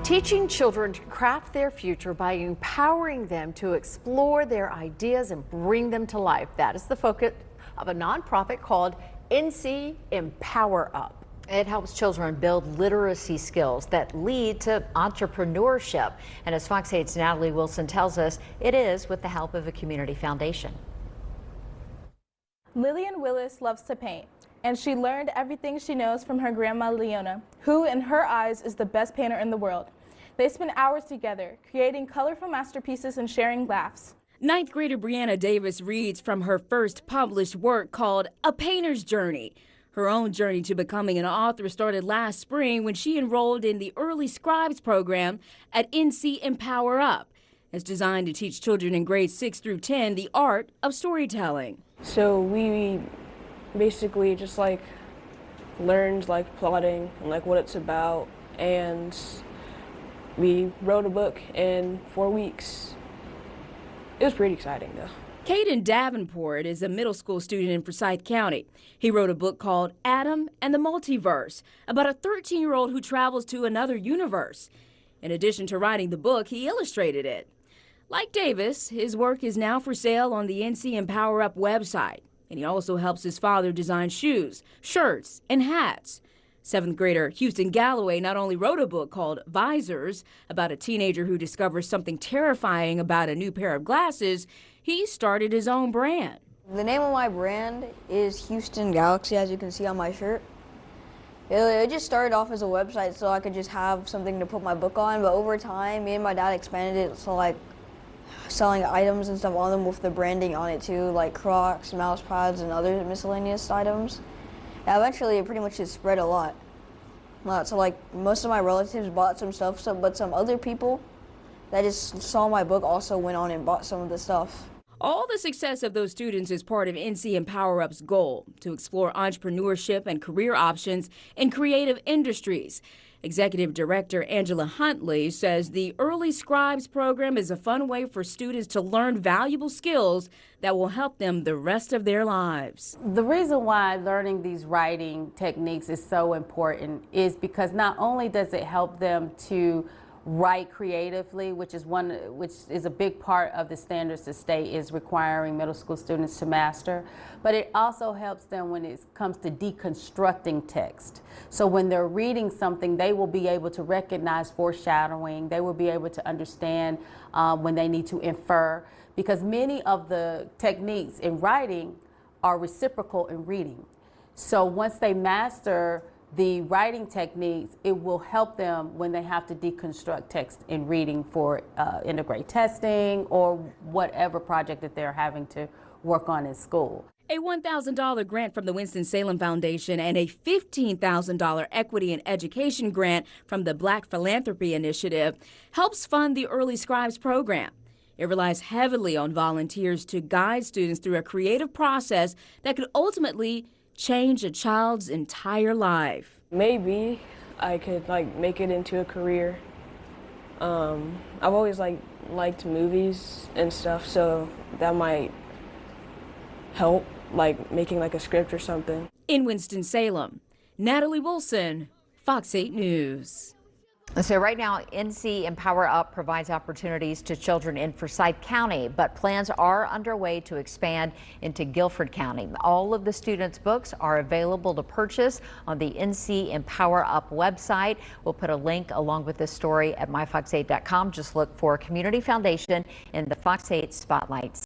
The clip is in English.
Teaching children to craft their future by empowering them to explore their ideas and bring them to life. That is the focus of a nonprofit called NC Empower Up. It helps children build literacy skills that lead to entrepreneurship. And as Fox 8's Natalie Wilson tells us, it is with the help of a community foundation. Lillian Willis loves to paint, and she learned everything she knows from her grandma Leona, who in her eyes is the best painter in the world. They spend hours together, creating colorful masterpieces and sharing laughs. Ninth grader Brianna Davis reads from her first published work called A Painter's Journey. Her own journey to becoming an author started last spring when she enrolled in the Early Scribes program at NC Empower Up. It's designed to teach children in grades 6 through 10 the art of storytelling. So we basically just learned plotting and what it's about, and we wrote a book in 4 weeks. It was pretty exciting though. Caden Davenport is a middle school student in Forsyth County. He wrote a book called Adam and the Multiverse about a 13-year-old who travels to another universe. In addition to writing the book, he illustrated it. Like Davis, his work is now for sale on the NC Empower Up website, and he also helps his father design shoes, shirts, and hats. 7th grader Houston Galloway not only wrote a book called Visors about a teenager who discovers something terrifying about a new pair of glasses, he started his own brand. The name of my brand is Houston Galaxy, as you can see on my shirt. It just started off as a website so I could just have something to put my book on, but over time, me and my dad expanded it so selling items and stuff on them with the branding on it too, like Crocs, mouse pads, and other miscellaneous items. And eventually, it pretty much just spread a lot. So most of my relatives bought some stuff, but some other people that just saw my book also went on and bought some of the stuff. All the success of those students is part of NC Empower Up's goal to explore entrepreneurship and career options in creative industries. Executive Director Angela Huntley says the Early Scribes program is a fun way for students to learn valuable skills that will help them the rest of their lives. The reason why learning these writing techniques is so important is because not only does it help them to write creatively, which is a big part of the standards the state is requiring middle school students to master, but it also helps them when it comes to deconstructing text. So when they're reading something, they will be able to recognize foreshadowing, they will be able to understand when they need to infer, because many of the techniques in writing are reciprocal in reading. So once they master the writing techniques, it will help them when they have to deconstruct text in reading for integrate testing or whatever project that they're having to work on in school. A $1,000 grant from the Winston-Salem Foundation and a $15,000 Equity in Education grant from the Black Philanthropy Initiative helps fund the Early Scribes program. It relies heavily on volunteers to guide students through a creative process that could ultimately change a child's entire life. Maybe I could make it into a career. I've always liked movies and stuff, so that might help, making a script or something. In Winston-Salem, Natalie Wilson, Fox 8 News. So right now, NC Empower Up provides opportunities to children in Forsyth County, but plans are underway to expand into Guilford County. All of the students' books are available to purchase on the NC Empower Up website. We'll put a link along with this story at myfox8.com. Just look for Community Foundation in the Fox 8 Spotlights.